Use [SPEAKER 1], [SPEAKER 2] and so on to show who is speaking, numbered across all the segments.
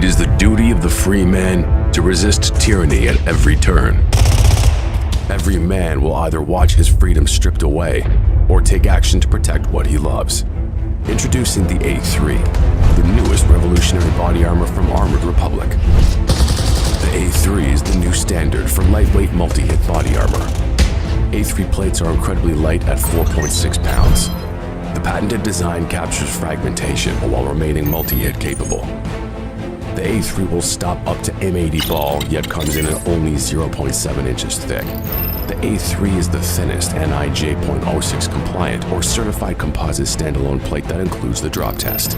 [SPEAKER 1] It is the duty of the free man to resist tyranny at every turn. Every man will either watch his freedom stripped away or take action to protect what he loves. Introducing the A3, the newest revolutionary body armor from Armored Republic. The A3 is the new standard for lightweight multi-hit body armor. A3 plates are incredibly light at 4.6 pounds. The patented design captures fragmentation while remaining multi-hit capable. The A3 will stop up to M80 ball, yet comes in at only 0.7 inches thick. The A3 is the thinnest NIJ.06 compliant or certified composite standalone plate that includes the drop test.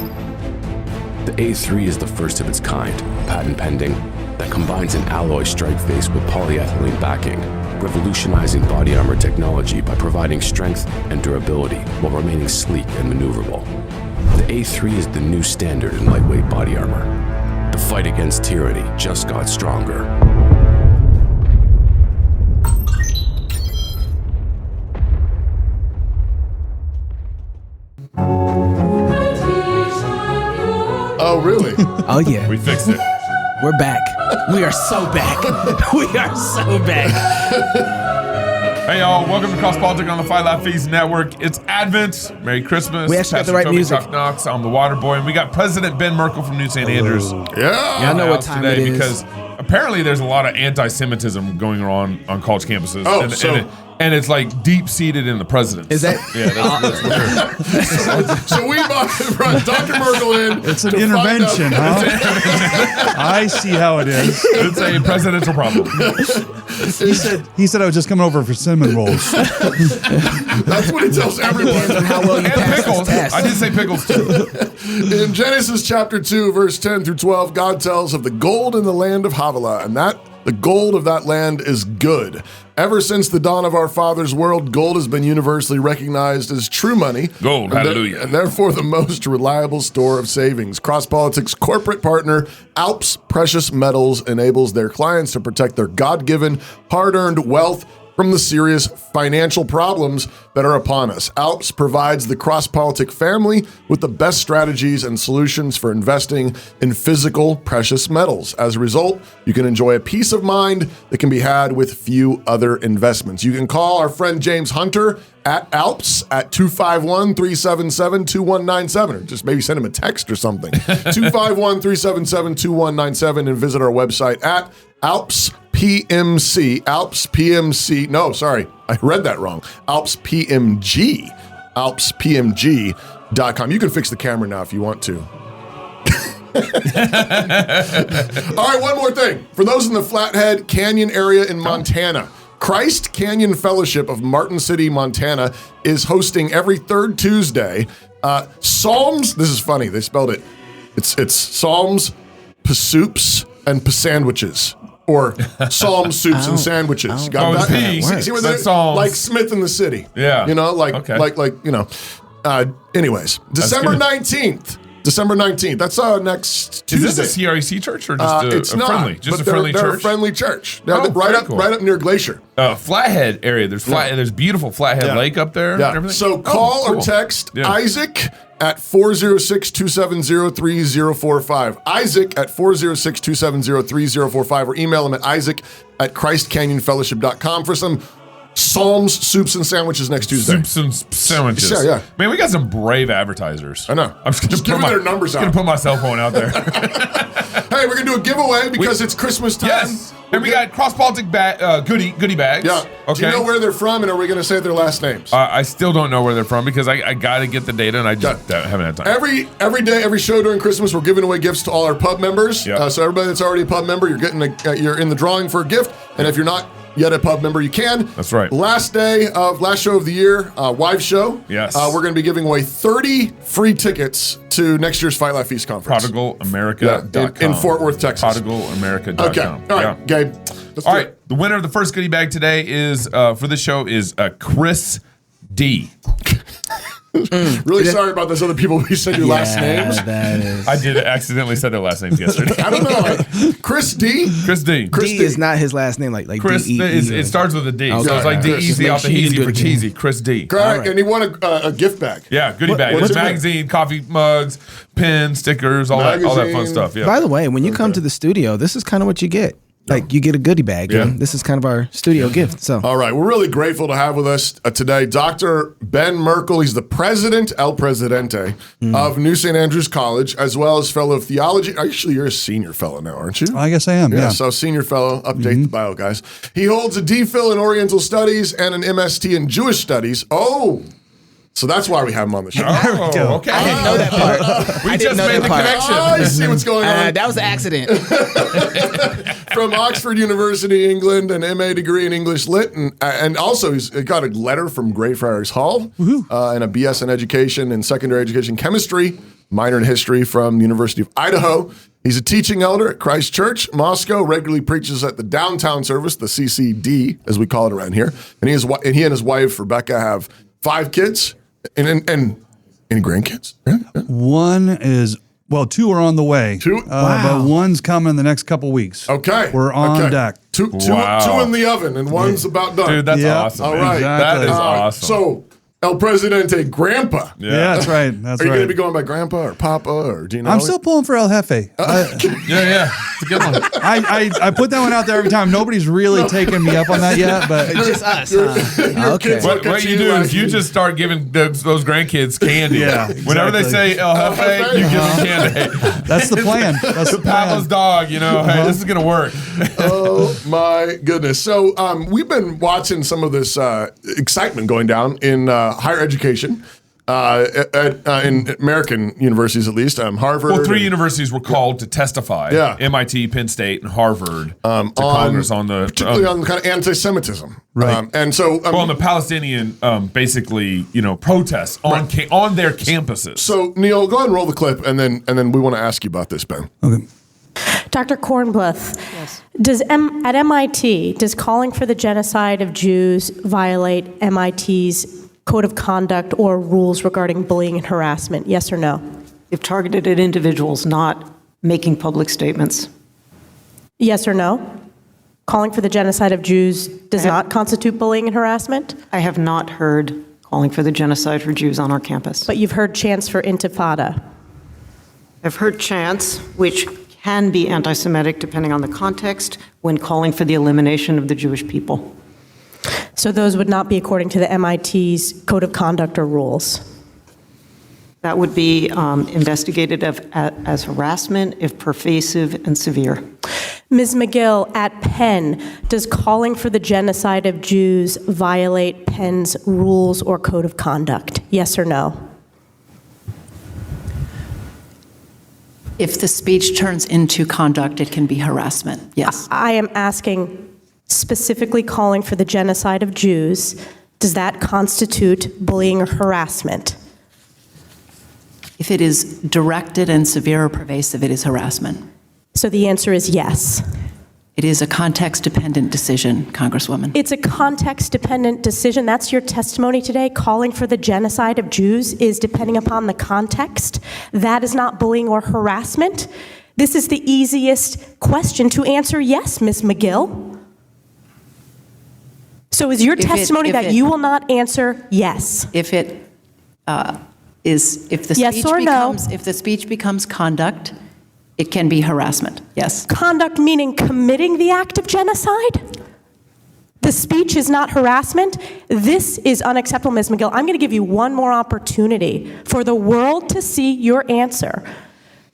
[SPEAKER 1] The A3 is the first of its kind, patent pending, that combines an alloy strike face with polyethylene backing, revolutionizing body armor technology by providing strength and durability while remaining sleek and maneuverable. The A3 is the new standard in lightweight body armor. The fight against tyranny just got stronger.
[SPEAKER 2] Oh, really?
[SPEAKER 3] Oh, yeah.
[SPEAKER 4] We fixed it.
[SPEAKER 3] We're back. We are so back. We are so back.
[SPEAKER 4] Hey, y'all. Welcome to Cross Politics on the Fight Laugh Feast Network. It's Advent. Merry Christmas.
[SPEAKER 3] We actually got the
[SPEAKER 4] Pastor
[SPEAKER 3] right
[SPEAKER 4] Toby
[SPEAKER 3] music.
[SPEAKER 4] Tuck Knox. I'm the Water Boy. And we got President Ben Merkle from New St. Andrews.
[SPEAKER 2] Yeah.
[SPEAKER 3] I know what
[SPEAKER 4] house
[SPEAKER 3] time
[SPEAKER 4] today
[SPEAKER 3] it is.
[SPEAKER 4] because apparently there's a lot of anti-Semitism going on college campuses.
[SPEAKER 2] Oh,
[SPEAKER 4] and it's like deep-seated in the president.
[SPEAKER 3] Is that?
[SPEAKER 4] Yeah, that's
[SPEAKER 2] So we brought Dr. Merkle in.
[SPEAKER 5] It's an
[SPEAKER 2] to find
[SPEAKER 5] intervention,
[SPEAKER 2] out-
[SPEAKER 5] huh? I see how it is.
[SPEAKER 4] it's a presidential problem.
[SPEAKER 5] He said I was just coming over for cinnamon rolls.
[SPEAKER 2] That's what he tells everyone.
[SPEAKER 3] How well you
[SPEAKER 4] And
[SPEAKER 3] passed
[SPEAKER 4] pickles.
[SPEAKER 3] this test.
[SPEAKER 4] I did say pickles, too.
[SPEAKER 2] In Genesis chapter 2, verse 10 through 12, God tells of the gold in the land of Havilah, and that the gold of that land is good. Ever since the dawn of our father's world, gold has been universally recognized as true money.
[SPEAKER 4] Gold, hallelujah.
[SPEAKER 2] And therefore the most reliable store of savings. Cross Politics corporate partner Alps Precious Metals enables their clients to protect their God-given, hard-earned wealth from the serious financial problems that are upon us. Alps provides the cross-politic family with the best strategies and solutions for investing in physical precious metals. As a result, you can enjoy a peace of mind that can be had with few other investments. You can call our friend James Hunter at Alps at 251-377-2197, or just maybe send him a text or something. 251-377-2197, and visit our website at Alps PMC, Alps PMC, no, sorry, I read that wrong. Alps PMG, alpspmg.com. You can fix the camera now if you want to. All right, one more thing. For those in the Flathead Canyon area in Montana, Christ Canyon Fellowship of Martin City, Montana is hosting every third Tuesday Psalms, this is funny, they spelled it. It's Psalms, Pasoups, and Pasandwiches. Or Psalm soups and sandwiches. Got that?
[SPEAKER 4] P.
[SPEAKER 2] See what
[SPEAKER 4] That's
[SPEAKER 2] they
[SPEAKER 4] Psalms.
[SPEAKER 2] like Smith in the City.
[SPEAKER 4] Yeah.
[SPEAKER 2] You know, like
[SPEAKER 4] Okay.
[SPEAKER 2] you know. Anyways, December 19th. December 19th. That's next Tuesday.
[SPEAKER 4] Is this a CREC church or just
[SPEAKER 2] It's
[SPEAKER 4] a
[SPEAKER 2] not,
[SPEAKER 4] friendly? Just
[SPEAKER 2] but
[SPEAKER 4] a friendly
[SPEAKER 2] they're
[SPEAKER 4] church?
[SPEAKER 2] a friendly church. They're
[SPEAKER 4] Oh,
[SPEAKER 2] right
[SPEAKER 4] very
[SPEAKER 2] up
[SPEAKER 4] cool.
[SPEAKER 2] right up near Glacier.
[SPEAKER 4] Flathead area. There's beautiful Flathead Lake up there. And
[SPEAKER 2] Yeah.
[SPEAKER 4] everything.
[SPEAKER 2] So
[SPEAKER 4] Oh,
[SPEAKER 2] call
[SPEAKER 4] cool.
[SPEAKER 2] or text
[SPEAKER 4] Yeah.
[SPEAKER 2] Isaac at 406-270-3045. Isaac at 406-270-3045, or email him at isaac@christcanyonfellowship.com for some Psalms, soups, and sandwiches next Tuesday.
[SPEAKER 4] Soups and sandwiches.
[SPEAKER 2] Yeah, yeah.
[SPEAKER 4] Man, we got some brave advertisers.
[SPEAKER 2] I know.
[SPEAKER 4] I'm just gonna
[SPEAKER 2] give
[SPEAKER 4] put
[SPEAKER 2] me their numbers
[SPEAKER 4] gonna
[SPEAKER 2] out.
[SPEAKER 4] put my cell phone out there.
[SPEAKER 2] Hey, we're going to do a giveaway because it's Christmas time.
[SPEAKER 4] Yes. And we got cross politic goodie bags.
[SPEAKER 2] Yeah.
[SPEAKER 4] Okay.
[SPEAKER 2] Do you know where they're from, and are we going to say their last names?
[SPEAKER 4] I still don't know where they're from because I got to get the data and I just haven't had time.
[SPEAKER 2] Every day, every show during Christmas, we're giving away gifts to all our pub members.
[SPEAKER 4] Yep.
[SPEAKER 2] So everybody that's already a pub member, you're getting you're in the drawing for a gift. And if you're not yet a pub member, you can.
[SPEAKER 4] That's right.
[SPEAKER 2] Last show of the year, Wives Show.
[SPEAKER 4] Yes.
[SPEAKER 2] We're going to be giving away 30 free tickets to next year's Fight Laugh Feast conference.
[SPEAKER 4] ProdigalAmerica.com.
[SPEAKER 2] in Fort Worth, Texas.
[SPEAKER 4] ProdigalAmerica.com.
[SPEAKER 2] Okay. All right, Gabe. Let's
[SPEAKER 4] All
[SPEAKER 2] do
[SPEAKER 4] right.
[SPEAKER 2] it.
[SPEAKER 4] The winner of the first goodie bag today is for this show is Chris D.
[SPEAKER 2] Really sorry about those other people we said your last names.
[SPEAKER 3] That is.
[SPEAKER 4] I did accidentally say their last names yesterday.
[SPEAKER 2] I don't know. Like, Chris D.
[SPEAKER 4] Chris D.
[SPEAKER 3] D is not his last name, like
[SPEAKER 4] Chris,
[SPEAKER 3] D-E-E.
[SPEAKER 4] it starts with a D.
[SPEAKER 3] Okay.
[SPEAKER 4] So it's like
[SPEAKER 2] Chris.
[SPEAKER 4] D-Easy off the
[SPEAKER 3] Make sure you
[SPEAKER 4] easy
[SPEAKER 3] do
[SPEAKER 4] for
[SPEAKER 3] it again.
[SPEAKER 4] cheesy. Chris D.
[SPEAKER 2] Correct,
[SPEAKER 3] right.
[SPEAKER 2] and he won a gift bag.
[SPEAKER 4] Yeah, goodie bag.
[SPEAKER 3] what's
[SPEAKER 4] It's
[SPEAKER 3] it?
[SPEAKER 4] magazine, coffee mugs, pens, stickers, all that fun
[SPEAKER 2] Magazine.
[SPEAKER 4] stuff. Yeah.
[SPEAKER 3] By the way, when you come to the studio, this is kind of what you get. Like, you get a goodie bag.
[SPEAKER 4] Yeah.
[SPEAKER 3] And this is kind of our studio gift. So
[SPEAKER 2] All right, we're really grateful to have with us today Dr. Ben Merkle. He's the president, El Presidente, of New St. Andrews College, as well as fellow of theology. Actually, you're a senior fellow now, aren't you?
[SPEAKER 5] I guess I am. Yeah.
[SPEAKER 2] So senior fellow, update the bio, guys. He holds a DPhil in Oriental Studies and an MST in Jewish Studies. Oh, so that's why we have him on the show.
[SPEAKER 4] Oh, okay.
[SPEAKER 3] I didn't know that part.
[SPEAKER 4] We
[SPEAKER 3] I
[SPEAKER 4] just
[SPEAKER 3] didn't know
[SPEAKER 4] made
[SPEAKER 3] that
[SPEAKER 4] the
[SPEAKER 3] part.
[SPEAKER 4] connection.
[SPEAKER 2] I see what's going on.
[SPEAKER 3] That was an accident.
[SPEAKER 2] From Oxford University, England, an MA degree in English Lit, and also he's got a letter from Greyfriars Hall, and a BS in Education and Secondary Education Chemistry, minor in History from the University of Idaho. He's a teaching elder at Christ Church, Moscow, regularly preaches at the downtown service, the CCD, as we call it around here. And he and his wife, Rebekah, have 5 kids and any grandkids.
[SPEAKER 5] One is, well, 2 are on the way.
[SPEAKER 2] 2?
[SPEAKER 5] But one's coming in the next couple weeks.
[SPEAKER 2] Okay.
[SPEAKER 5] We're on deck.
[SPEAKER 2] Two in the oven, and one's about done.
[SPEAKER 4] Dude, that's
[SPEAKER 5] Yeah.
[SPEAKER 4] awesome.
[SPEAKER 2] All
[SPEAKER 4] man.
[SPEAKER 2] right.
[SPEAKER 4] That is
[SPEAKER 5] Exactly.
[SPEAKER 4] awesome.
[SPEAKER 2] So, El Presidente, Grandpa.
[SPEAKER 5] Yeah, that's right. That's
[SPEAKER 2] Are you
[SPEAKER 5] right.
[SPEAKER 2] going to be going by Grandpa or Papa, or do you know?
[SPEAKER 5] I'm still pulling for El Jefe.
[SPEAKER 4] Yeah, it's a good one.
[SPEAKER 5] I put that one out there every time. Nobody's really taken me up on that yet, but
[SPEAKER 3] It's just us, huh? Okay.
[SPEAKER 2] kids-
[SPEAKER 4] What you do is you just start giving those grandkids candy.
[SPEAKER 5] Yeah,
[SPEAKER 4] Whenever they
[SPEAKER 5] exactly.
[SPEAKER 4] say El Jefe, you give them candy.
[SPEAKER 5] that's the plan. That's the
[SPEAKER 4] Papa's
[SPEAKER 5] plan.
[SPEAKER 4] dog, hey, this is going to work.
[SPEAKER 2] Oh my goodness! So we've been watching some of this excitement going down in higher education, in American universities at least. Harvard.
[SPEAKER 4] Well, 3 universities were called to testify.
[SPEAKER 2] Yeah.
[SPEAKER 4] MIT, Penn State, and Harvard to Congress on the
[SPEAKER 2] particularly on kind of anti-Semitism,
[SPEAKER 5] Right.
[SPEAKER 2] and so
[SPEAKER 4] on the Palestinian basically protests on their campuses.
[SPEAKER 2] So Neil, go ahead and roll the clip, and then we want to ask you about this, Ben.
[SPEAKER 5] Okay.
[SPEAKER 6] Dr. Kornbluth, at MIT, does calling for the genocide of Jews violate MIT's code of conduct or rules regarding bullying and harassment? Yes or no?
[SPEAKER 7] If targeted at individuals, not making public statements.
[SPEAKER 6] Yes or no? Calling for the genocide of Jews does not constitute bullying and harassment?
[SPEAKER 7] I have not heard calling for the genocide for Jews on our campus.
[SPEAKER 6] But you've heard chants for intifada.
[SPEAKER 7] I've heard chants, which can be anti-Semitic depending on the context, when calling for the elimination of the Jewish people.
[SPEAKER 6] So those would not be according to the MIT's code of conduct or rules?
[SPEAKER 7] That would be investigated as harassment if pervasive and severe.
[SPEAKER 6] Ms. McGill, at Penn, does calling for the genocide of Jews violate Penn's rules or code of conduct? Yes or no?
[SPEAKER 8] If the speech turns into conduct, it can be harassment. Yes.
[SPEAKER 6] I am asking specifically calling for the genocide of Jews. Does that constitute bullying or harassment?
[SPEAKER 8] If it is directed and severe or pervasive, it is harassment.
[SPEAKER 6] So the answer is yes.
[SPEAKER 8] It is a context-dependent decision, Congresswoman.
[SPEAKER 6] It's a context-dependent decision. That's your testimony today. Calling for the genocide of Jews is depending upon the context. That is not bullying or harassment. This is the easiest question to answer yes, Ms. McGill. So is your testimony that you will not answer yes?
[SPEAKER 8] If it if the
[SPEAKER 6] Yes
[SPEAKER 8] speech
[SPEAKER 6] or no?
[SPEAKER 8] becomes if the speech becomes conduct, it can be harassment. Yes.
[SPEAKER 6] Conduct meaning committing the act of genocide? The speech is not harassment? This is unacceptable, Ms. McGill. I'm going to give you one more opportunity for the world to see your answer.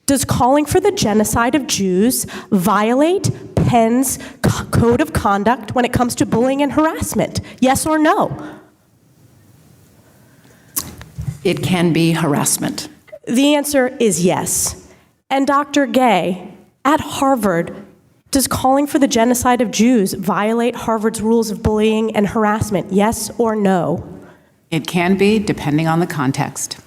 [SPEAKER 6] Does calling for the genocide of Jews violate Penn's code of conduct when it comes to bullying and harassment? Yes or no?
[SPEAKER 8] It can be harassment.
[SPEAKER 6] The answer is yes. And Dr. Gay, at Harvard, does calling for the genocide of Jews violate Harvard's rules of bullying and harassment? Yes or no?
[SPEAKER 9] It can be, depending on the context.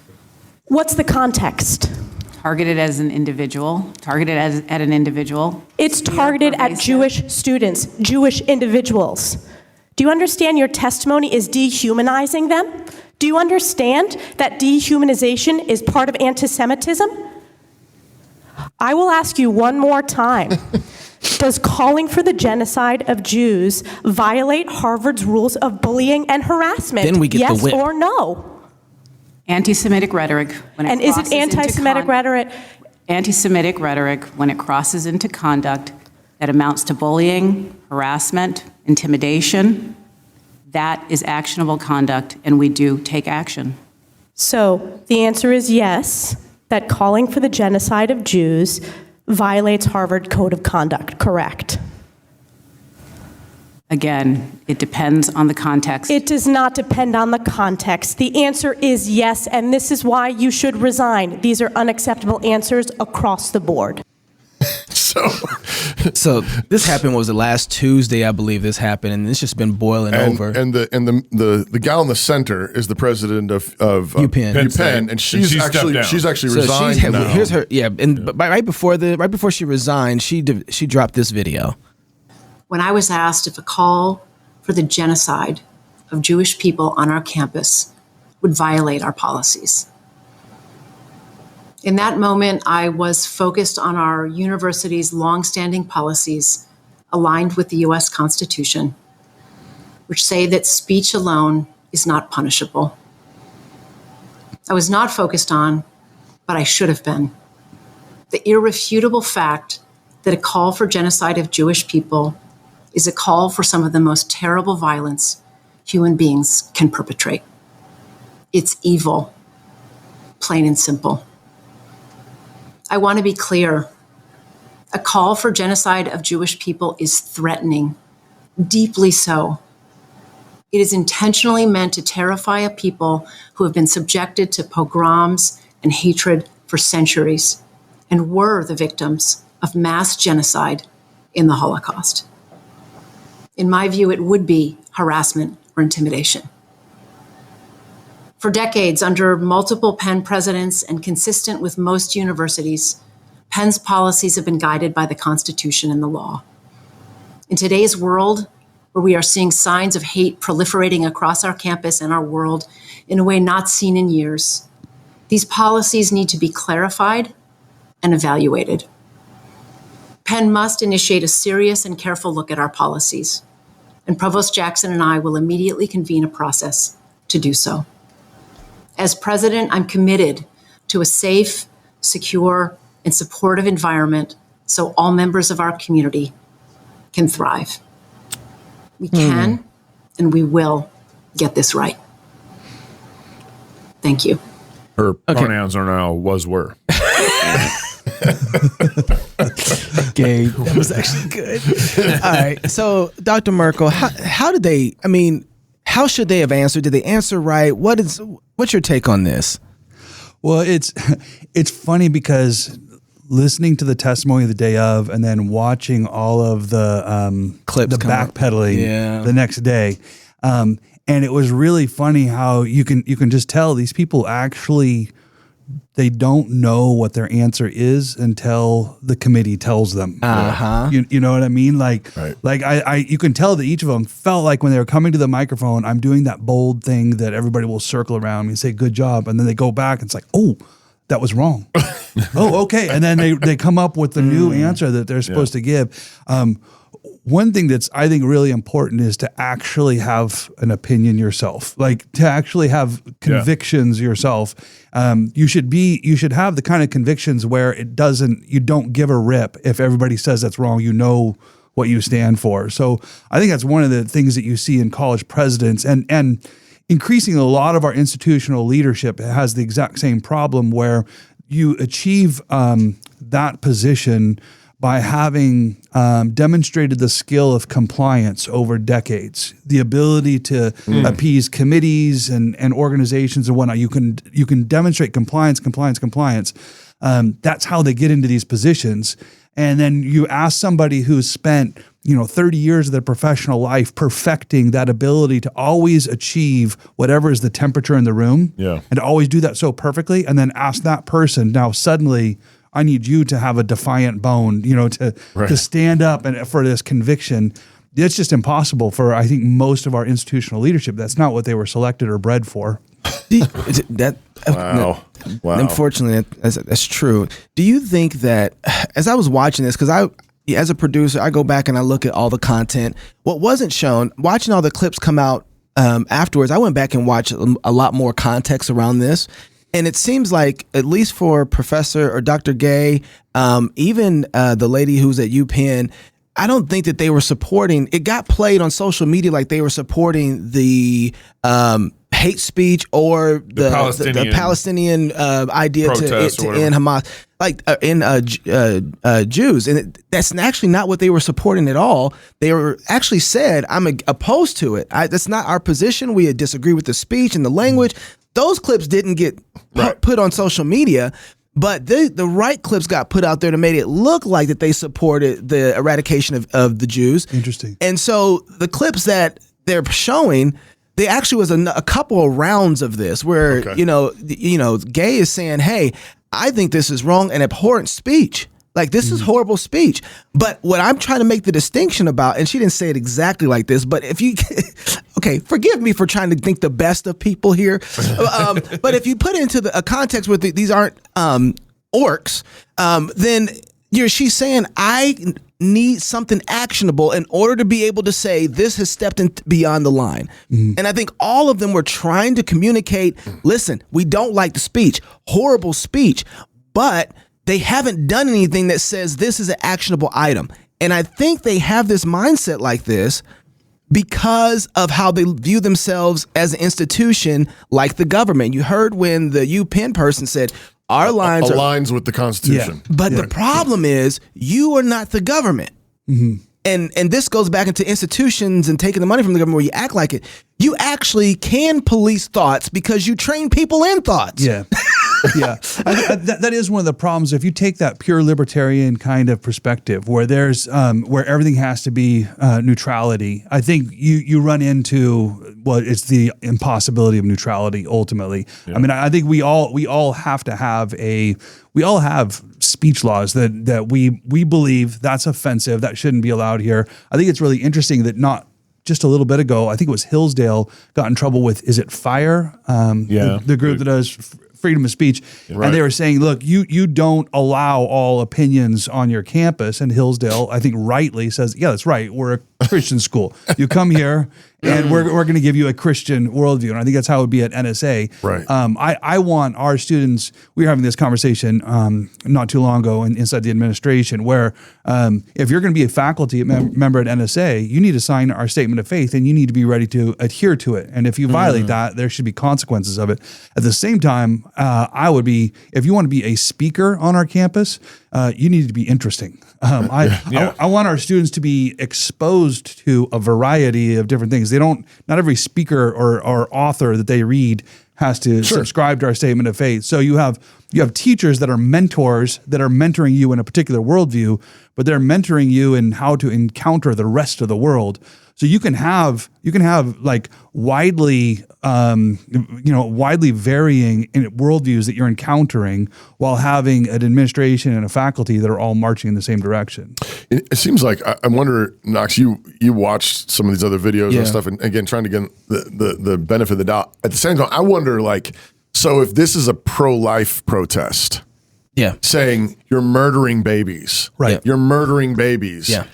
[SPEAKER 6] What's the context?
[SPEAKER 9] Targeted as an individual, at an individual.
[SPEAKER 6] It's targeted at Jewish students, Jewish individuals. Do you understand your testimony is dehumanizing them? Do you understand that dehumanization is part of anti-Semitism? I will ask you one more time. Does calling for the genocide of Jews violate Harvard's rules of bullying and harassment?
[SPEAKER 3] Then we get
[SPEAKER 6] yes
[SPEAKER 3] the whip.
[SPEAKER 6] or no?
[SPEAKER 9] Anti-Semitic rhetoric. When it
[SPEAKER 6] And is it
[SPEAKER 9] crosses into
[SPEAKER 6] anti-Semitic rhetoric?
[SPEAKER 9] Anti-Semitic rhetoric, when it crosses into conduct that amounts to bullying, harassment, intimidation, that is actionable conduct, and we do take action.
[SPEAKER 6] So the answer is yes, that calling for the genocide of Jews violates Harvard Code of Conduct, correct?
[SPEAKER 9] Again, it depends on the context.
[SPEAKER 6] It does not depend on the context. The answer is yes, and this is why you should resign. These are unacceptable answers across the board.
[SPEAKER 3] So this happened, was it last Tuesday, I believe this happened, and it's just been boiling over.
[SPEAKER 2] And the gal in the center is the president of
[SPEAKER 3] UPenn.
[SPEAKER 2] and she's actually resigned now.
[SPEAKER 3] Here's her, but right before she resigned, she dropped this video.
[SPEAKER 10] When I was asked if a call for the genocide of Jewish people on our campus would violate our policies. In that moment, I was focused on our university's longstanding policies aligned with the U.S. Constitution, which say that speech alone is not punishable. I was not focused on, but I should have been, the irrefutable fact that a call for genocide of Jewish people is a call for some of the most terrible violence human beings can perpetrate. It's evil, plain and simple. I want to be clear. A call for genocide of Jewish people is threatening, deeply so. It is intentionally meant to terrify a people who have been subjected to pogroms and hatred for centuries and were the victims of mass genocide in the Holocaust. In my view, it would be harassment or intimidation. For decades, under multiple Penn presidents and consistent with most universities, Penn's policies have been guided by the Constitution and the law. In today's world, where we are seeing signs of hate proliferating across our campus and our world in a way not seen in years, these policies need to be clarified and evaluated. Penn must initiate a serious and careful look at our policies, and Provost Jackson and I will immediately convene a process to do so. As president, I'm committed to a safe, secure, and supportive environment so all members of our community can thrive. We can and we will get this right. Thank you.
[SPEAKER 4] Her pronouns are now was were.
[SPEAKER 3] Gabe, that was actually good. All right. So, Dr. Merkle, how did they, how should they have answered? Did they answer right? What's your take on this?
[SPEAKER 5] Well, it's funny because listening to the testimony the day of and then watching all of the clips, the backpedaling the next day. And it was really funny how you can just tell these people actually, they don't know what their answer is until the committee tells them. You know what I mean? You can tell that each of them felt like when they were coming to the microphone, I'm doing that bold thing that everybody will circle around me and say, good job. And then they go back and it's like, oh, that was wrong. Oh, okay. And then they come up with the new answer that they're supposed to give. One thing that's, I think, really important is to actually have an opinion yourself, like to actually have convictions yourself. You should have the kind of convictions where you don't give a rip if everybody says that's wrong. You know what you stand for. So I think that's one of the things that you see in college presidents, and increasingly a lot of our institutional leadership has the exact same problem where you achieve that position by having demonstrated the skill of compliance over decades, the ability to appease committees and organizations and whatnot. You can demonstrate compliance. That's how they get into these positions. And then you ask somebody who's spent 30 years of their professional life perfecting that ability to always achieve whatever is the temperature in the room, and to always do that so perfectly, and then ask that person, now suddenly, I need you to have a defiant bone, to stand up and for this conviction. It's just impossible for, I think, most of our institutional leadership. That's not what they were selected or bred for.
[SPEAKER 2] Wow.
[SPEAKER 3] Unfortunately, that's true. Do you think that, as I was watching this, because as a producer, I go back and I look at all the content. What wasn't shown, watching all the clips come out afterwards, I went back and watched a lot more context around this. And it seems like, at least for Professor or Dr. Gay, even the lady who's at UPenn, I don't think that they were supporting, it got played on social media like they were supporting the hate speech or the Palestinian idea to end Hamas, Jews. And that's actually not what they were supporting at all. They were actually said, I'm opposed to it. That's not our position. We disagree with the speech and the language. Those clips didn't get put on social media, but the right clips got put out there to make it look like that they supported the eradication of the Jews.
[SPEAKER 5] Interesting.
[SPEAKER 3] And so the clips that they're showing, there actually was a couple of rounds of this where, Gay is saying, hey, I think this is wrong and abhorrent speech. Like, this is horrible speech. But what I'm trying to make the distinction about, and she didn't say it exactly like this, but if you, okay, forgive me for trying to think the best of people here. But if you put it into a context where these aren't orcs, then she's saying, I need something actionable in order to be able to say this has stepped beyond the line. And I think all of them were trying to communicate, listen, we don't like the speech, horrible speech, but they haven't done anything that says this is an actionable item. And I think they have this mindset like this because of how they view themselves as an institution like the government. You heard when the UPenn person said, our lines
[SPEAKER 2] aligns with the Constitution.
[SPEAKER 3] Yeah. But the problem is you are not the government. And this goes back into institutions and taking the money from the government where you act like it. You actually can police thoughts because you train people in thoughts.
[SPEAKER 5] Yeah. Yeah, that is one of the problems. If you take that pure libertarian kind of perspective, where there's where everything has to be neutrality, I think you run into it's the impossibility of neutrality ultimately. Yeah. I mean, I think we all have to have we all have speech laws that we believe that's offensive, that shouldn't be allowed here. I think it's really interesting that not just a little bit ago, I think it was Hillsdale got in trouble with, is it FIRE? The group that does freedom of speech. Right. And they were saying, look, you don't allow all opinions on your campus. And Hillsdale, I think rightly says, yeah, that's right. We're a Christian school. You come here and we're going to give you a Christian worldview. And I think that's how it would be at NSA.
[SPEAKER 2] Right.
[SPEAKER 5] I want our students, we were having this conversation not too long ago inside the administration where if you're going to be a faculty member at NSA, you need to sign our statement of faith and you need to be ready to adhere to it. And if you violate that, there should be consequences of it. At the same time, if you want to be a speaker on our campus, you need to be interesting. I want our students to be exposed to a variety of different things. Not every speaker or author that they read has to subscribe to our statement of faith. So you have teachers that are mentors that are mentoring you in a particular worldview, but they're mentoring you in how to encounter the rest of the world. So you can have like widely varying worldviews that you're encountering while having an administration and a faculty that are all marching in the same direction.
[SPEAKER 2] It seems like, I wonder, Knox, you watched some of these other videos and stuff, and again, trying to get the benefit of the doubt. At the same time, I wonder, so if this is a pro-life protest, saying you're murdering babies,
[SPEAKER 5] right?
[SPEAKER 2] You're murdering babies.
[SPEAKER 3] Yeah.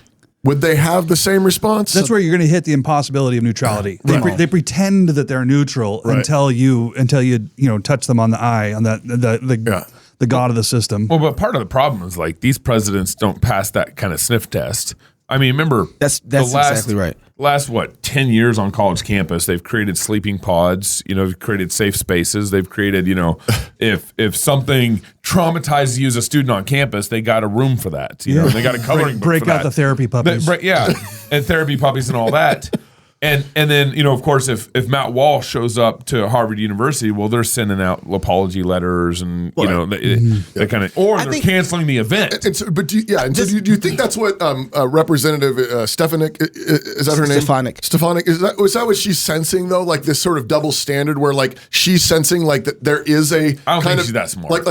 [SPEAKER 2] Would they have the same response?
[SPEAKER 5] That's where you're going to hit the impossibility of neutrality. They pretend that they're neutral until you touch them on the eye, on the god of the system.
[SPEAKER 4] Well, but part of the problem is these presidents don't pass that kind of sniff test. I mean, remember
[SPEAKER 3] that's exactly right.
[SPEAKER 4] Last 10 years on college campus, they've created sleeping pods. They've created safe spaces. They've created, if something traumatizes you as a student on campus, they got a room for that. They got a covering book
[SPEAKER 5] break
[SPEAKER 4] for
[SPEAKER 5] out
[SPEAKER 4] that.
[SPEAKER 5] the therapy puppies.
[SPEAKER 4] And therapy puppies and all that. And then, of course, if Matt Walsh shows up to Harvard University, well, they're sending out apology letters and, they kind of, or they're canceling the event.
[SPEAKER 2] But do you think that's what Representative Stefanik, is that her name? Stefanik, is that what she's sensing, though? Like this sort of double standard where she's sensing that there is a
[SPEAKER 4] I don't
[SPEAKER 2] kind
[SPEAKER 4] think
[SPEAKER 2] of
[SPEAKER 4] she's that smart.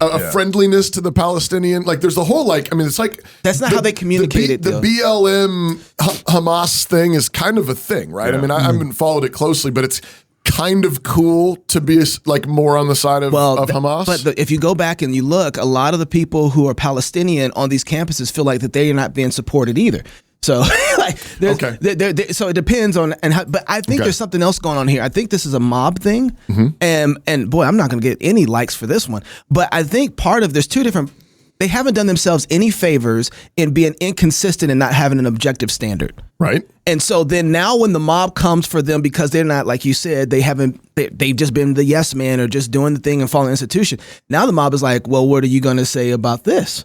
[SPEAKER 2] a friendliness to the Palestinian. There's the whole it's like
[SPEAKER 3] that's not how they communicate it.
[SPEAKER 2] The BLM Hamas thing is kind of a thing, right?
[SPEAKER 4] Yeah.
[SPEAKER 2] I mean, I haven't followed it closely, but kind of cool to be like more on the side of Hamas.
[SPEAKER 3] But if you go back and you look, a lot of the people who are Palestinian on these campuses feel like that they are not being supported either. So, so it depends on, but I think there's something else going on here. I think this is a mob thing, and boy, I'm not going to get any likes for this one. But I think there's two different. They haven't done themselves any favors in being inconsistent and not having an objective standard.
[SPEAKER 2] Right.
[SPEAKER 3] And so then now when the mob comes for them because they're not, like you said, they've just been the yes man or just doing the thing and following the institution. Now the mob is like, well, what are you going to say about this?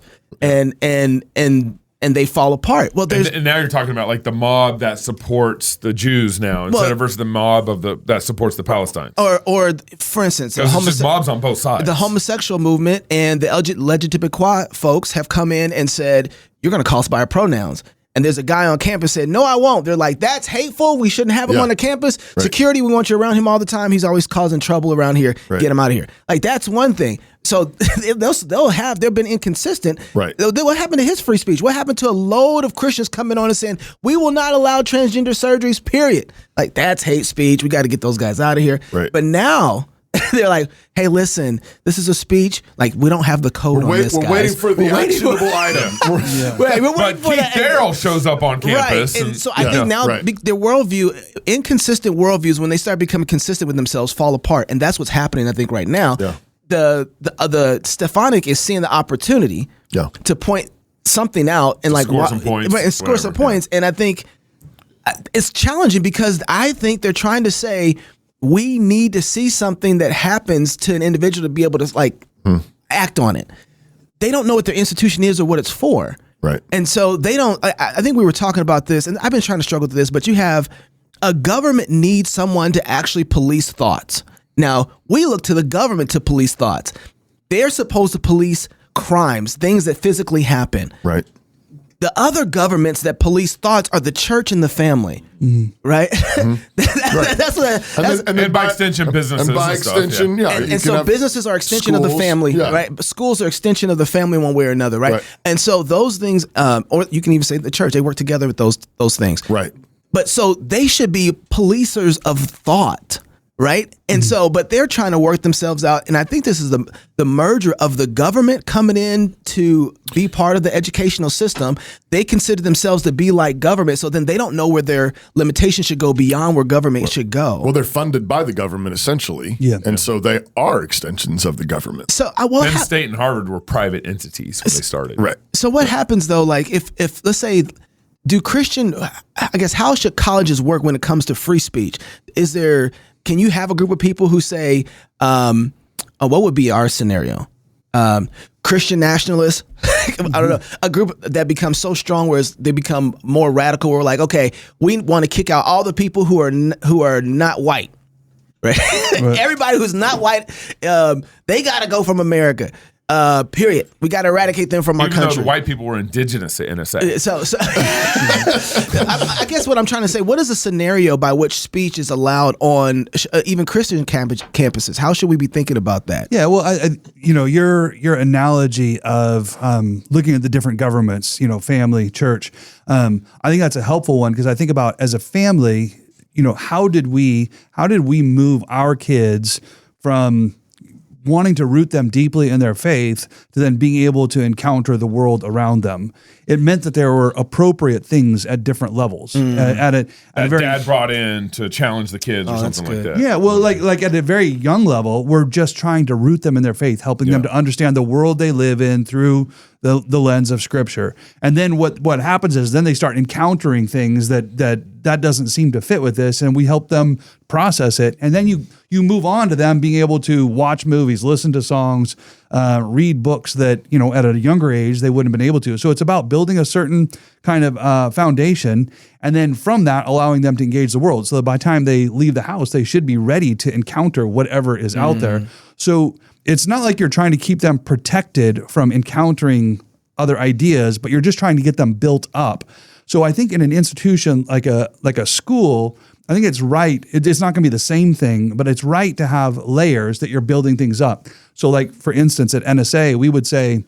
[SPEAKER 3] And they fall apart. Well,
[SPEAKER 4] and now you're talking about like the mob that supports the Jews now instead of versus the mob that supports the Palestine.
[SPEAKER 3] Or for instance,
[SPEAKER 4] it's just mobs on both sides.
[SPEAKER 3] The homosexual movement and the LGBT folks have come in and said, you're going to call us by our pronouns. And there's a guy on campus said, no, I won't. They're like, that's hateful. We shouldn't have him on the campus. Right. Security, we want you around him all the time. He's always causing trouble around here. Right. Get him out of here. Like, that's one thing. So they've been inconsistent.
[SPEAKER 2] Right.
[SPEAKER 3] What happened to his free speech? What happened to a load of Christians coming on and saying, we will not allow transgender surgeries, period. Like, that's hate speech. We got to get those guys out of here.
[SPEAKER 2] Right.
[SPEAKER 3] But now they're like, hey, listen, this is a speech. Like, we don't have the code on this, guys.
[SPEAKER 2] We're waiting for the actionable item.
[SPEAKER 4] But Keith Darrell shows up on campus.
[SPEAKER 3] Right. And so I think now their worldview, inconsistent worldviews, when they start becoming consistent with themselves, fall apart. And that's what's happening, I think, right now.
[SPEAKER 2] Yeah.
[SPEAKER 3] The Stefanik is seeing the opportunity to point something out and
[SPEAKER 4] score some points.
[SPEAKER 3] And score some points. And I think it's challenging because I think they're trying to say, we need to see something that happens to an individual to be able to act on it. They don't know what their institution is or what it's for.
[SPEAKER 2] Right.
[SPEAKER 3] And so they don't, I think we were talking about this, and I've been trying to struggle with this, but you have a government needs someone to actually police thoughts. Now, we look to the government to police thoughts. They're supposed to police crimes, things that physically happen.
[SPEAKER 2] Right.
[SPEAKER 3] The other governments that police thoughts are the church and the family, right? That's what.
[SPEAKER 4] And by extension, businesses.
[SPEAKER 2] And by extension,
[SPEAKER 3] And so businesses are extension of the family, right? Schools are extension of the family one way or another, right? And so those things, or you can even say the church, they work together with those things,
[SPEAKER 2] right?
[SPEAKER 3] But so they should be policers of thought. Right. And so, but they're trying to work themselves out. And I think this is the merger of the government coming in to be part of the educational system. They consider themselves to be like government. So then they don't know where their limitations should go beyond where government should go.
[SPEAKER 2] Well, they're funded by the government essentially.
[SPEAKER 5] Yeah.
[SPEAKER 2] And so they are extensions of the government.
[SPEAKER 3] So
[SPEAKER 4] Penn State and Harvard were private entities when they started.
[SPEAKER 2] Right.
[SPEAKER 3] So what happens though, like if let's say, how should colleges work when it comes to free speech? Can you have a group of people who say, what would be our scenario? Christian nationalists, I don't know, a group that becomes so strong where they become more radical. We're like, okay, we want to kick out all the people who are not white, right? Everybody who's not white, they got to go from America. Period. We got to eradicate them from our country.
[SPEAKER 4] Even though the white people were indigenous in a sense.
[SPEAKER 3] So I guess what I'm trying to say, what is a scenario by which speech is allowed on even Christian campuses? How should we be thinking about that?
[SPEAKER 5] Yeah, well, your analogy of looking at the different governments, family, church, I think that's a helpful one because I think about as a family, how did we move our kids from wanting to root them deeply in their faith to then being able to encounter the world around them. It meant that there were appropriate things at different levels.
[SPEAKER 4] Dad brought in to challenge the kids or something like that.
[SPEAKER 5] Yeah, well, like at a very young level, we're just trying to root them in their faith, helping them to understand the world they live in through the lens of Scripture. And then what happens is then they start encountering things that doesn't seem to fit with this, and we help them process it. And then you move on to them being able to watch movies, listen to songs, read books that, at a younger age they wouldn't have been able to. So it's about building a certain kind of foundation, and then from that allowing them to engage the world so that by the time they leave the house, they should be ready to encounter whatever is out there. So it's not like you're trying to keep them protected from encountering other ideas, but you're just trying to get them built up. So I think in an institution like a school, I think it's right. It's not going to be the same thing, but it's right to have layers that you're building things up. So like, for instance, at NSA, we would say,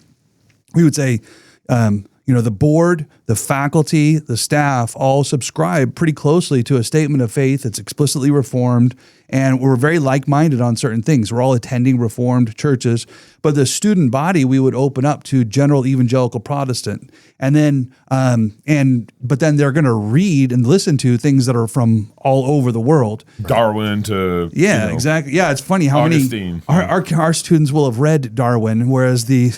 [SPEAKER 5] the board, the faculty, the staff all subscribe pretty closely to a statement of faith that's explicitly Reformed, and we're very like-minded on certain things. We're all attending Reformed churches, but the student body we would open up to general evangelical Protestant, and then but then they're going to read and listen to things that are from all over the world,
[SPEAKER 4] Darwin to
[SPEAKER 5] exactly. Yeah, it's funny how
[SPEAKER 4] Augustine.
[SPEAKER 5] many our students will have read Darwin, whereas the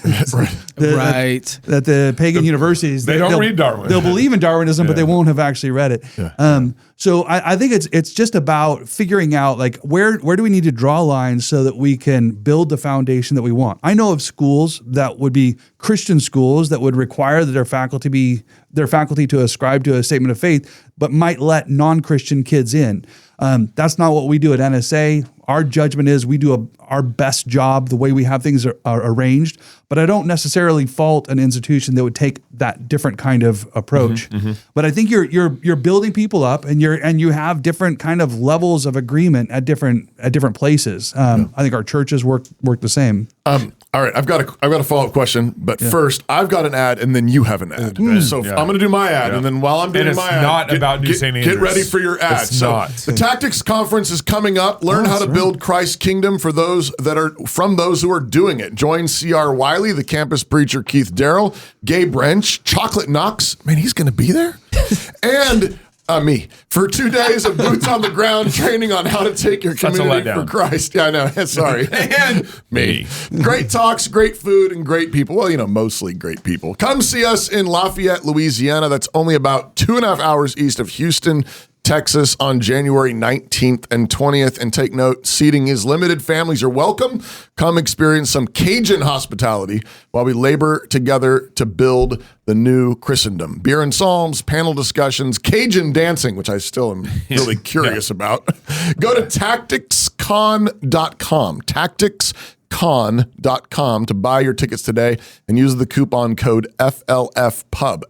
[SPEAKER 5] pagan universities
[SPEAKER 4] they don't read Darwin.
[SPEAKER 5] They'll believe in Darwinism, but they won't have actually read it.
[SPEAKER 2] Yeah.
[SPEAKER 5] So I think it's just about figuring out like where do we need to draw lines so that we can build the foundation that we want. I know of schools that would be Christian schools that would require that their faculty to ascribe to a statement of faith, but might let non-Christian kids in. That's not what we do at NSA. Our judgment is we do our best job the way we have things are arranged, but I don't necessarily fault an institution that would take that different kind of approach. But I think you're building people up, and you have different kind of levels of agreement at different places. I think our churches work the same.
[SPEAKER 2] All right, I've got a follow-up question, but first I've got an ad, and then you have an ad. So I'm going to do my ad, and then while I'm doing my ad,
[SPEAKER 4] not about New St. Andrews.
[SPEAKER 2] Get ready for your ad.
[SPEAKER 4] It's not.
[SPEAKER 2] The Tactics Conference is coming up. Learn how to build Christ's kingdom for those who are doing it. Join C.R. Wiley, the campus preacher Keith Darrell, Gabe Wrench, Chocolate Knox. Man, he's going to be there, and me for 2 days of boots on the ground training on how to take your community for Christ. Yeah, I know. Sorry.
[SPEAKER 4] And me.
[SPEAKER 2] Great talks, great food, and great people. Well, mostly great people. Come see us in Lafayette, Louisiana. That's only about 2.5 hours east of Houston, Texas on January 19th and 20th. And take note, seating is limited. Families are welcome. Come experience some Cajun hospitality while we labor together to build the new Christendom. Beer and psalms, panel discussions, Cajun dancing, which I still am really curious about. Go to tacticscon.com. Tacticscon.com to buy your tickets today and use the coupon code FLF Pub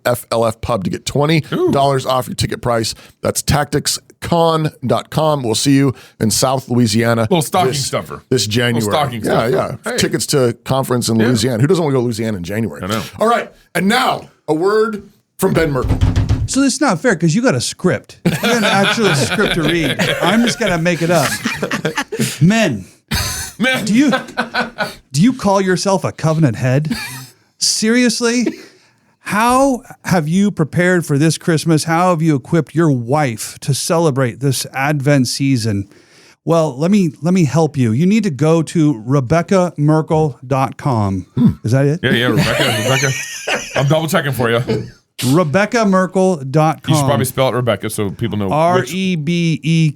[SPEAKER 2] to get $20 off your ticket price. That's tacticscon.com. We'll see you in South Louisiana.
[SPEAKER 4] Little stocking stuffer.
[SPEAKER 2] This January.
[SPEAKER 4] Little stocking stuffer.
[SPEAKER 2] Yeah.
[SPEAKER 4] Hey.
[SPEAKER 2] Tickets to conference in Louisiana. Who doesn't want to go to Louisiana in January?
[SPEAKER 4] I know.
[SPEAKER 2] All right. And now a word from Ben Merkle.
[SPEAKER 5] So it's not fair because you got a script. You got an actual script to read. I'm just going to make it up. Men. Do you call yourself a covenant head? Seriously? How have you prepared for this Christmas? How have you equipped your wife to celebrate this Advent season? Well, let me help you. You need to go to RebekahMerkle.com. Is that it?
[SPEAKER 4] Yeah, Rebekah. I'm double checking for you.
[SPEAKER 5] RebekahMerkle.com.
[SPEAKER 4] You should probably spell it Rebekah so people know.
[SPEAKER 5] REBEKAH.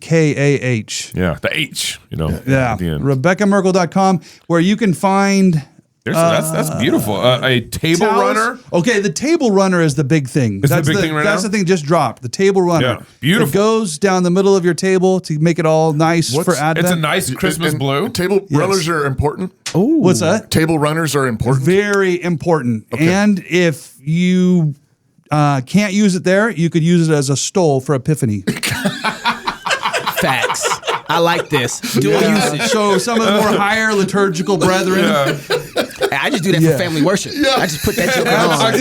[SPEAKER 4] Yeah, the H.
[SPEAKER 5] Yeah,
[SPEAKER 4] at the end.
[SPEAKER 5] RebekahMerkle.com, where you can find.
[SPEAKER 4] That's beautiful. A table runner.
[SPEAKER 5] Okay, the table runner is the big thing.
[SPEAKER 4] That's the big thing right now?
[SPEAKER 5] That's the thing just dropped. The table runner.
[SPEAKER 4] Yeah, beautiful.
[SPEAKER 5] It goes down the middle of your table to make it all nice for Advent.
[SPEAKER 4] It's a nice Christmas blue.
[SPEAKER 2] Table runners are important.
[SPEAKER 5] Oh, what's that?
[SPEAKER 2] Table runners are important.
[SPEAKER 5] Very important. Okay. And if you can't use it there, you could use it as a stole for Epiphany.
[SPEAKER 3] Facts. I like this. Dual usage.
[SPEAKER 5] So some of the more higher liturgical brethren.
[SPEAKER 3] I just do that for family worship. Yeah. I just put that joke on.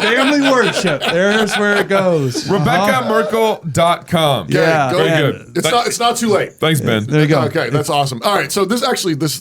[SPEAKER 5] Family worship. There's where it goes.
[SPEAKER 4] RebekahMerkle.com.
[SPEAKER 2] Yeah.
[SPEAKER 4] Very good.
[SPEAKER 2] It's not too late.
[SPEAKER 4] Thanks, Ben.
[SPEAKER 5] There you go.
[SPEAKER 2] Okay, that's awesome. All right, so this.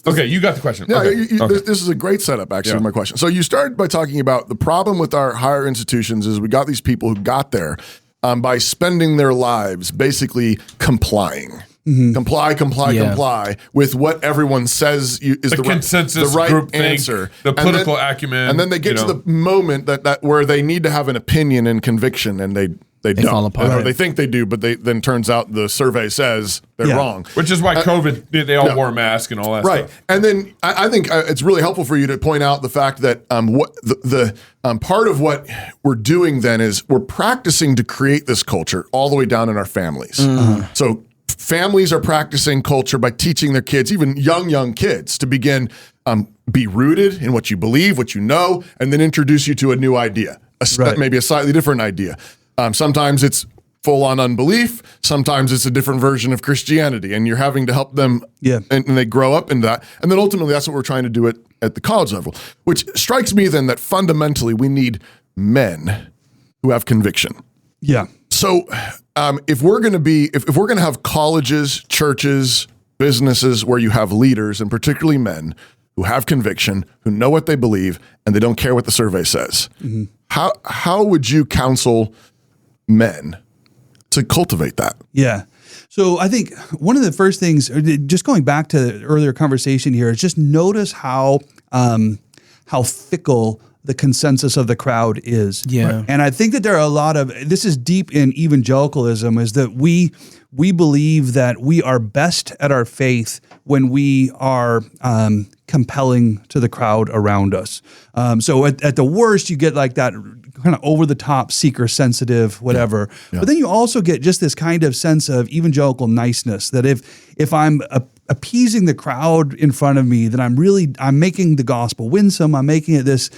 [SPEAKER 4] Okay, you got the question.
[SPEAKER 2] Yeah,
[SPEAKER 4] Okay.
[SPEAKER 2] This is a great setup, actually, with my question. So you started by talking about the problem with our higher institutions is we got these people who got there by spending their lives basically complying. Mm-hmm. Comply with what everyone says is the
[SPEAKER 4] consensus,
[SPEAKER 2] the right
[SPEAKER 4] group
[SPEAKER 2] answer,
[SPEAKER 4] the political acumen,
[SPEAKER 2] and then they get to the moment that where they need to have an opinion and conviction, and they don't.
[SPEAKER 3] Fall apart.
[SPEAKER 2] Or they think they do, but then turns out the survey says they're wrong.
[SPEAKER 4] Which is why COVID, they all wore masks and all that
[SPEAKER 2] stuff. Right. And then I think it's really helpful for you to point out the fact that what the part of what we're doing then is we're practicing to create this culture all the way down in our families. Mm-hmm. So families are practicing culture by teaching their kids, even young kids, to begin be rooted in what you believe, what you know, and then introduce you to a new idea, maybe a slightly different idea. Sometimes it's full-on unbelief. Sometimes it's a different version of Christianity, and you're having to help them, and they grow up into that. And then ultimately, that's what we're trying to do at the college level, which strikes me then that fundamentally we need men who have conviction.
[SPEAKER 5] Yeah.
[SPEAKER 2] So if we're going to have colleges, churches, businesses where you have leaders, and particularly men who have conviction, who know what they believe, and they don't care what the survey says, how would you counsel men to cultivate that?
[SPEAKER 5] Yeah. So I think one of the first things, just going back to the earlier conversation here, is just notice how fickle the consensus of the crowd is.
[SPEAKER 3] Yeah.
[SPEAKER 5] And I think that there are a lot of, this is deep in evangelicalism, is that we believe that we are best at our faith when we are compelling to the crowd around us. So at the worst, you get like that kind of over the top, seeker sensitive, whatever. Yeah. But then you also get just this kind of sense of evangelical niceness that if I'm appeasing the crowd in front of me, then I'm making the gospel winsome. I'm making it this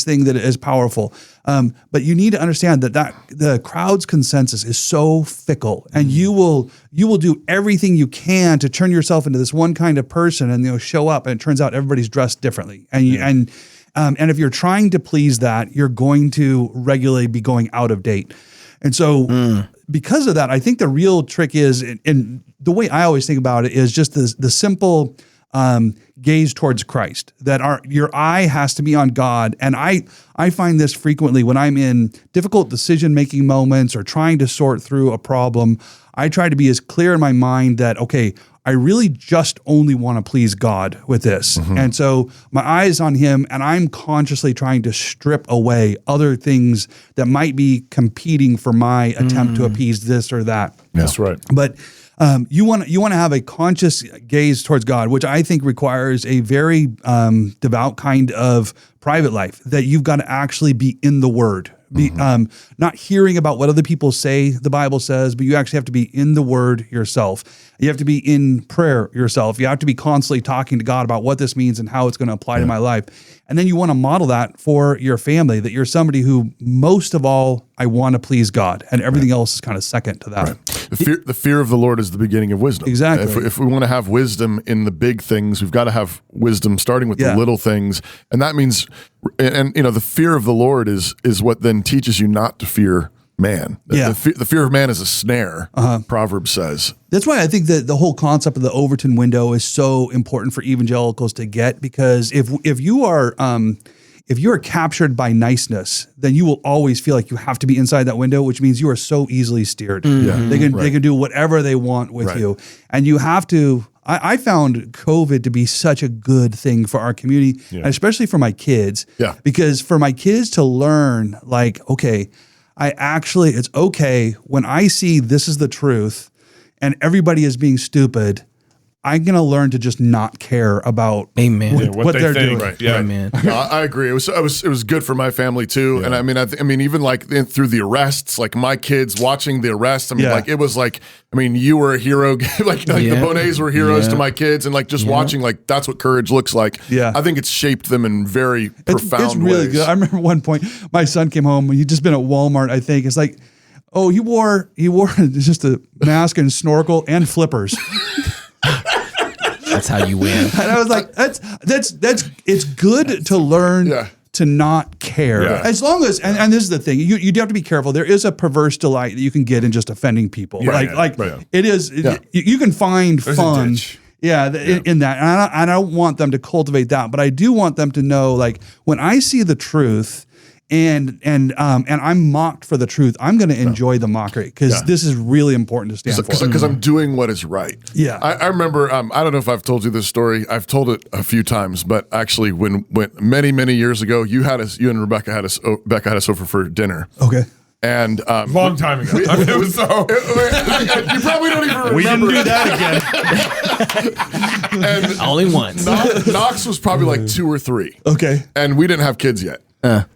[SPEAKER 5] thing that is powerful. But you need to understand that the crowd's consensus is so fickle, and you will do everything you can to turn yourself into this one kind of person, and show up, and it turns out everybody's dressed differently, and if you're trying to please that, you're going to regularly be going out of date. And so because of that, I think the real trick is, and the way I always think about it is just the simple gaze towards Christ, that your eye has to be on God. And I find this frequently when I'm in difficult decision-making moments or trying to sort through a problem. I try to be as clear in my mind that, okay, I really just only want to please God with this. And so my eye is on him, and I'm consciously trying to strip away other things that might be competing for my attempt to appease this or that.
[SPEAKER 2] That's right.
[SPEAKER 5] But you want to have a conscious gaze towards God, which I think requires a very devout kind of private life, that you've got to actually be in the Word. Not hearing about what other people say the Bible says, but you actually have to be in the Word yourself. You have to be in prayer yourself. You have to be constantly talking to God about what this means and how it's going to apply to my life. And then you want to model that for your family, that you're somebody who, most of all, I want to please God, and everything else is kind of second to that.
[SPEAKER 2] Right. The fear of the Lord is the beginning of wisdom.
[SPEAKER 5] Exactly.
[SPEAKER 2] If we want to have wisdom in the big things, we've got to have wisdom starting with the little things. And that means, and the fear of the Lord is what then teaches you not to fear man. The fear of man is a snare, Proverbs says.
[SPEAKER 5] That's why I think that the whole concept of the Overton window is so important for evangelicals to get, because if you are captured by niceness, then you will always feel like you have to be inside that window, which means you are so easily steered. They can do whatever they want with you, and you have to. I found COVID to be such a good thing for our community, and especially for my kids. Because for my kids to learn, like, okay, it's okay when I see this is the truth and everybody is being stupid, I'm going to learn to just not care about what they're doing.
[SPEAKER 4] Right. Yeah.
[SPEAKER 3] Amen.
[SPEAKER 2] No, I agree. It was good for my family too. Yeah. And I mean, even like through the arrests, like my kids watching the arrests. I mean, like it was like, I mean, you were a hero, like the Bonets were heroes to my kids, and like just watching, like that's what courage looks like. Yeah. I think it's shaped them in very profound ways. It's really good.
[SPEAKER 5] I remember one point my son came home. He'd just been at Walmart, I think. It's like, oh, he wore just a mask and snorkel and flippers.
[SPEAKER 3] That's how you win.
[SPEAKER 5] And I was like, that's it's good to learn to not care. As long as, and this is the thing, you do have to be careful. There is a perverse delight that you can get in just offending people. It is, you can find fun. In that. And I don't want them to cultivate that, but I do want them to know, like, when I see the truth and I'm mocked for the truth, I'm going to enjoy the mockery, because this is really important to stand for.
[SPEAKER 2] Because I'm doing what is right.
[SPEAKER 5] Yeah.
[SPEAKER 2] I remember, I don't know if I've told you this story. I've told it a few times, but actually when many, many years ago, you and Rebekah had us over for dinner.
[SPEAKER 5] Okay.
[SPEAKER 2] And
[SPEAKER 4] long time ago. I mean, it was so.
[SPEAKER 2] You probably don't even remember.
[SPEAKER 5] We didn't do that
[SPEAKER 2] again. And
[SPEAKER 3] only once.
[SPEAKER 2] Knox was probably like 2 or 3.
[SPEAKER 5] Okay.
[SPEAKER 2] And we didn't have kids yet.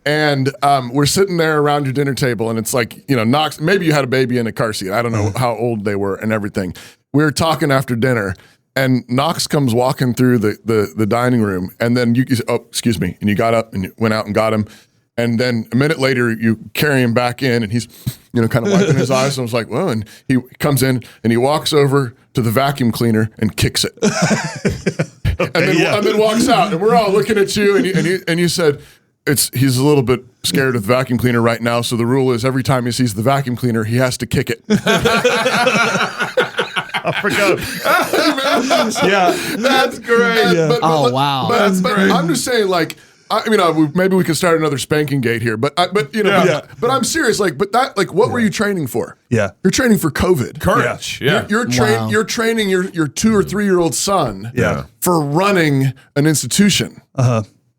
[SPEAKER 2] And we're sitting there around your dinner table, and it's like, Knox, maybe you had a baby in a car seat. I don't know how old they were and everything. We were talking after dinner, and Knox comes walking through the dining room, and then you say, oh, excuse me. And you got up and you went out and got him. And then a minute later, you carry him back in, and he's, kind of wiping his eyes. And I was like, well, and he comes in and he walks over to the vacuum cleaner and kicks it. and then walks out, and we're all looking at you, and you said, he's a little bit scared of the vacuum cleaner right now, so the rule is every time he sees the vacuum cleaner, he has to kick it.
[SPEAKER 5] I forgot.
[SPEAKER 2] That's great.
[SPEAKER 3] Yeah. Wow.
[SPEAKER 2] But I'm just saying, like, maybe we can start another spanking gate here, but I'm serious. Like, what were you training for?
[SPEAKER 5] Yeah,
[SPEAKER 2] you're training for COVID.
[SPEAKER 4] Courage. Yeah.
[SPEAKER 2] You're training your 2 or 3 year old son.
[SPEAKER 5] Yeah.
[SPEAKER 2] For running an institution.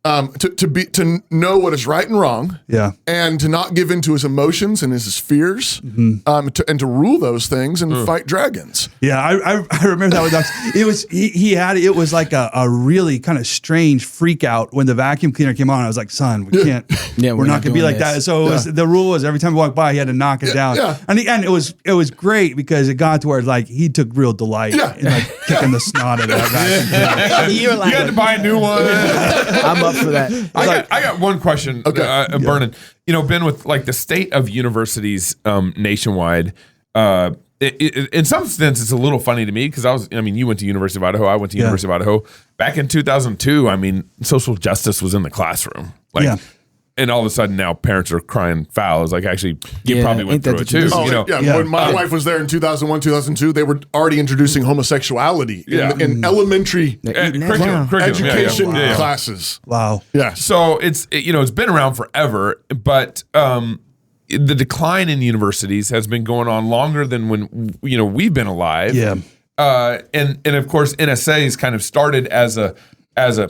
[SPEAKER 2] To know what is right and wrong, and to not give into his emotions and his fears, and to rule those things and fight dragons.
[SPEAKER 5] Yeah, I remember that with Docs. It was it was like a really kind of strange freak out when the vacuum cleaner came on. I was like, son, we can't. We're not going to be like that. So the rule was every time he walked by, he had to knock it down.
[SPEAKER 2] Yeah.
[SPEAKER 5] And it was great because it got to where like he took real delight in like kicking the snot out of that vacuum cleaner.
[SPEAKER 3] You're like,
[SPEAKER 4] You had to buy a new one.
[SPEAKER 3] I'm up for that.
[SPEAKER 4] I got one question, Vernon. Ben, with like the state of universities nationwide, in some sense, it's a little funny to me because you went to University of Idaho, I went to University of Idaho. Back in 2002, social justice was in the classroom. And all of a sudden now parents are crying foul. It's like, actually, you probably went through it too.
[SPEAKER 2] When my wife was there in 2001, 2002, they were already introducing homosexuality in elementary education classes.
[SPEAKER 5] Wow.
[SPEAKER 2] Yeah.
[SPEAKER 4] So it's been around forever, but the decline in universities has been going on longer than when we've been alive.
[SPEAKER 5] Yeah.
[SPEAKER 4] And of course NSA's kind of started as a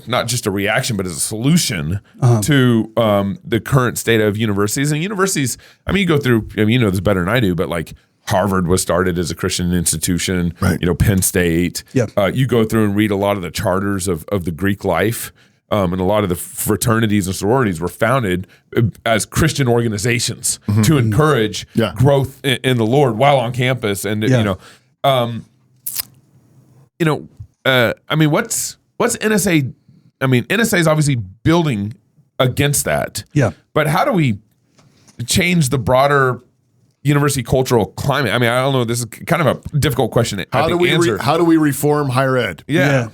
[SPEAKER 4] not just a reaction, but as a solution to the current state of universities. And universities, you go through, you know this better than I do, but like Harvard was started as a Christian institution,
[SPEAKER 2] right.
[SPEAKER 4] Penn State.
[SPEAKER 5] Yep.
[SPEAKER 4] You go through and read a lot of the charters of the Greek life. And a lot of the fraternities and sororities were founded as Christian organizations to encourage growth in the Lord while on campus. And, what's NSA? NSA is obviously building against that.
[SPEAKER 5] Yeah.
[SPEAKER 4] But how do we change the broader university cultural climate? I don't know. This is kind of a difficult question.
[SPEAKER 2] How do we reform higher ed?
[SPEAKER 5] Yeah.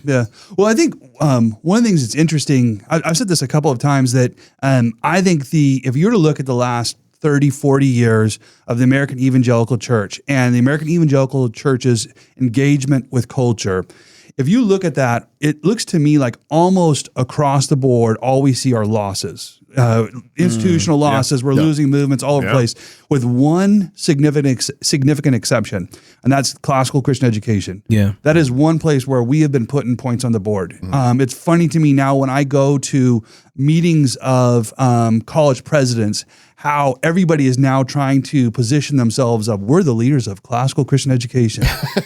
[SPEAKER 5] Well, I think one of the things that's interesting, I've said this a couple of times, that I think if you were to look at the last 30, 40 years of the American Evangelical Church and the American Evangelical Church's engagement with culture, if you look at that, it looks to me like almost across the board, all we see are losses, institutional losses. We're losing movements all over the place, with one significant exception, and that's classical Christian education.
[SPEAKER 3] Yeah,
[SPEAKER 5] that is one place where we have been putting points on the board. It's funny to me now when I go to meetings of college presidents, how everybody is now trying to position themselves of, we're the leaders of classical Christian education.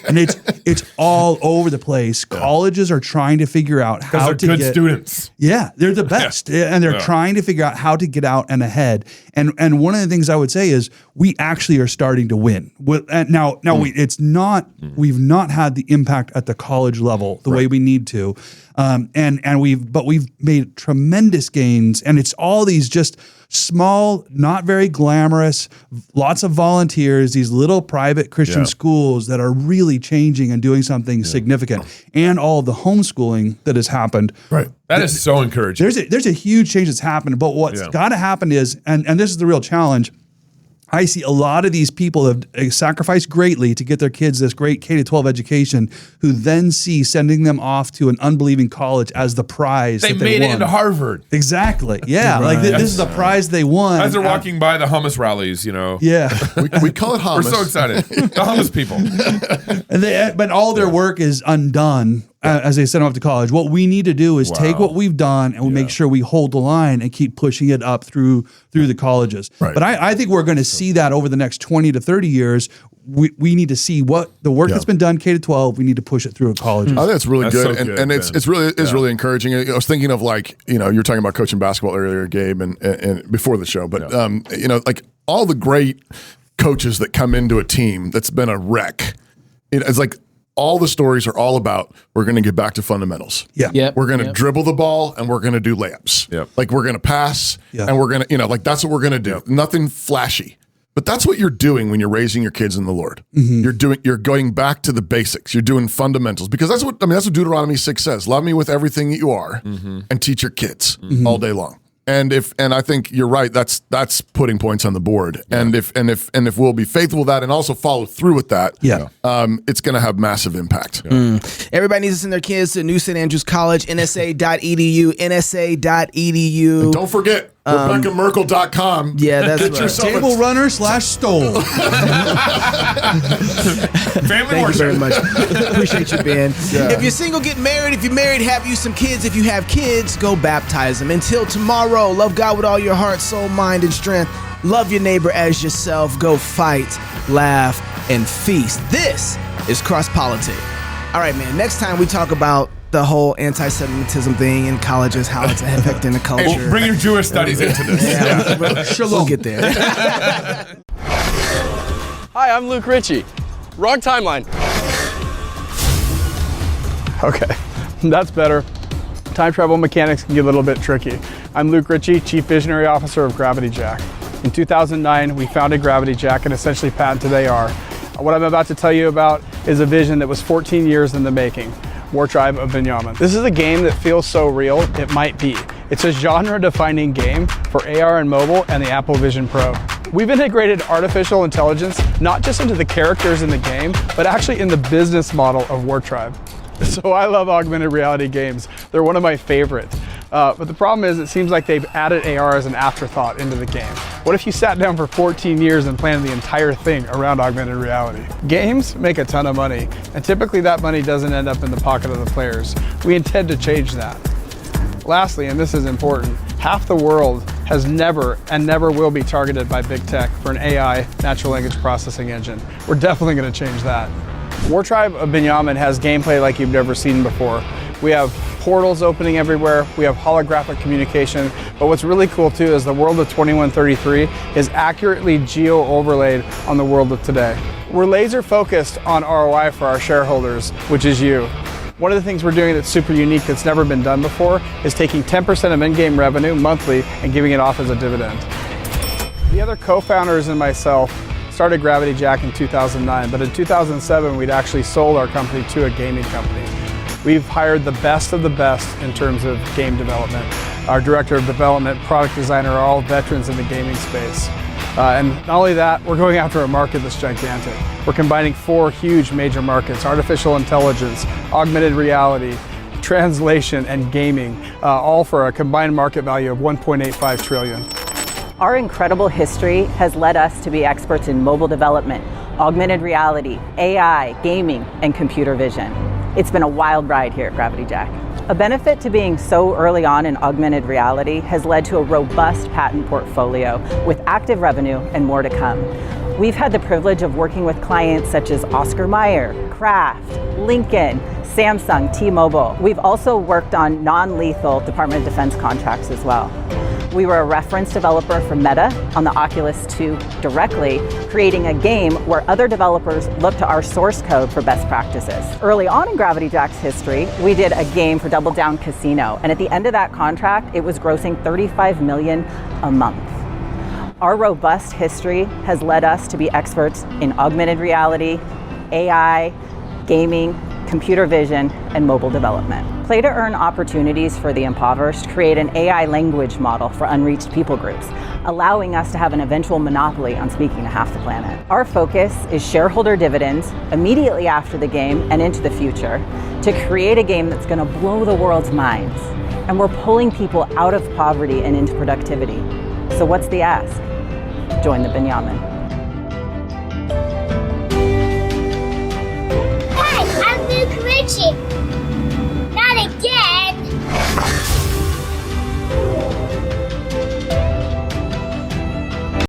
[SPEAKER 5] And it's all over the place. Colleges are trying to figure out how to get students. Yeah, they're the best. And they're trying to figure out how to get out and ahead. And one of the things I would say is we actually are starting to win. Now we've not had the impact at the college level the way we need to. But we've made tremendous gains, and it's all these just small, not very glamorous, lots of volunteers, these little private Christian schools that are really changing and doing something significant, and all of the homeschooling that has happened.
[SPEAKER 2] Right.
[SPEAKER 4] That is so encouraging.
[SPEAKER 5] There's a huge change that's happened, but what's got to happen is, and this is the real challenge, I see a lot of these people have sacrificed greatly to get their kids this great K-12 education, who then see sending them off to an unbelieving college as the prize.
[SPEAKER 4] They made it into Harvard.
[SPEAKER 5] Exactly. Yeah. Right. Like this is the prize they won.
[SPEAKER 4] As they're walking by the hummus rallies,
[SPEAKER 5] Yeah.
[SPEAKER 2] we call it hummus.
[SPEAKER 4] We're so excited. The hummus people.
[SPEAKER 5] But all their work is undone as they send them off to college. What we need to do is take what we've done and we make sure we hold the line and keep pushing it up through the colleges. Right. But I think we're going to see that over the next 20 to 30 years. We need to see what the work that's been done K-12. We need to push it through a college.
[SPEAKER 2] I think that's really good, so and it's really encouraging. I was thinking of, like, you were talking about coaching basketball earlier, Gabe, and before the show, but like all the great coaches that come into a team that's been a wreck. It's like all the stories are all about, we're going to get back to fundamentals.
[SPEAKER 5] Yeah.
[SPEAKER 3] Yep.
[SPEAKER 2] We're going to dribble the ball and we're going to do layups.
[SPEAKER 4] Yep.
[SPEAKER 2] Like we're going to pass and we're going to, like that's what we're going to do. Yep. Nothing flashy. But that's what you're doing when you're raising your kids in the Lord. You're going back to the basics. You're doing fundamentals, because that's what Deuteronomy 6 says. Love me with everything that you are and teach your kids all day long. And I think you're right. That's putting points on the board. Yeah. And if we'll be faithful to that and also follow through with that, it's going to have massive impact.
[SPEAKER 3] Yeah. Everybody needs to send their kids to New St. Andrews College, nsa.edu, nsa.edu.
[SPEAKER 2] And don't forget, RebekahMerkle.com.
[SPEAKER 3] Yeah, that's
[SPEAKER 2] Get
[SPEAKER 3] right.
[SPEAKER 2] yourself
[SPEAKER 5] Table runner / stole.
[SPEAKER 4] Family
[SPEAKER 3] Thank you very much.
[SPEAKER 4] worship.
[SPEAKER 3] Appreciate you, Ben.
[SPEAKER 2] Yeah.
[SPEAKER 3] If you're single, get married. If you're married, have you some kids. If you have kids, go baptize them. Until tomorrow, love God with all your heart, soul, mind, and strength. Love your neighbor as yourself. Go fight, laugh, and feast. This is Cross Politic. All right, man. Next time we talk about the whole anti-Semitism thing in colleges, how it's affecting the culture.
[SPEAKER 4] Hey, bring your Jewish studies into this.
[SPEAKER 3] We'll get there.
[SPEAKER 11] Hi, I'm Luke Ritchie. Wrong timeline. Okay, that's better. Time travel mechanics can get a little bit tricky. I'm Luke Ritchie, Chief Visionary Officer of Gravity Jack. In 2009, we founded Gravity Jack and essentially patented AR. What I'm about to tell you about is a vision that was 14 years in the making. War Tribe of Benjamin. This is a game that feels so real, it might be. It's a genre-defining game for AR and mobile and the Apple Vision Pro. We've integrated artificial intelligence not just into the characters in the game, but actually in the business model of War Tribe. So I love augmented reality games. They're one of my favorites. But the problem is it seems like they've added AR as an afterthought into the game. What if you sat down for 14 years and planned the entire thing around augmented reality? Games make a ton of money, and typically that money doesn't end up in the pocket of the players. We intend to change that. Lastly, and this is important, half the world has never and never will be targeted by big tech for an AI, natural language processing engine. We're definitely going to change that. War Tribe of Benjamin has gameplay like you've never seen before. We have portals opening everywhere, we have holographic communication, but what's really cool too is the world of 2133 is accurately geo-overlaid on the world of today. We're laser focused on ROI for our shareholders, which is you. One of the things we're doing that's super unique that's never been done before is taking 10% of in-game revenue monthly and giving it off as a dividend. The other co-founders and myself started Gravity Jack in 2009, but in 2007 we'd actually sold our company to a gaming company. We've hired the best of the best in terms of game development. Our director of development, product designer are all veterans in the gaming space. And not only that, we're going after a market that's gigantic. We're combining 4 huge major markets: artificial intelligence, augmented reality, translation, and gaming, all for a combined market value of $1.85 trillion.
[SPEAKER 12] Our incredible history has led us to be experts in mobile development, augmented reality, AI, gaming, and computer vision. It's been a wild ride here at Gravity Jack. A benefit to being so early on in augmented reality has led to a robust patent portfolio with active revenue and more to come. We've had the privilege of working with clients such as Oscar Mayer, Kraft, Lincoln, Samsung, T-Mobile. We've also worked on non-lethal Department of Defense contracts as well. We were a reference developer for Meta on the Oculus 2 directly, creating a game where other developers look to our source code for best practices. Early on in Gravity Jack's history, we did a game for Double Down Casino, and at the end of that contract, it was grossing $35 million a month. Our robust history has led us to be experts in augmented reality, AI, gaming, computer vision, and mobile development. Play to earn opportunities for the impoverished create an AI language model for unreached people groups, allowing us to have an eventual monopoly on speaking to half the planet. Our focus is shareholder dividends immediately after the game and into the future to create a game that's going to blow the world's minds. And we're pulling people out of poverty and into productivity. So what's the ask? Join the Benjamin.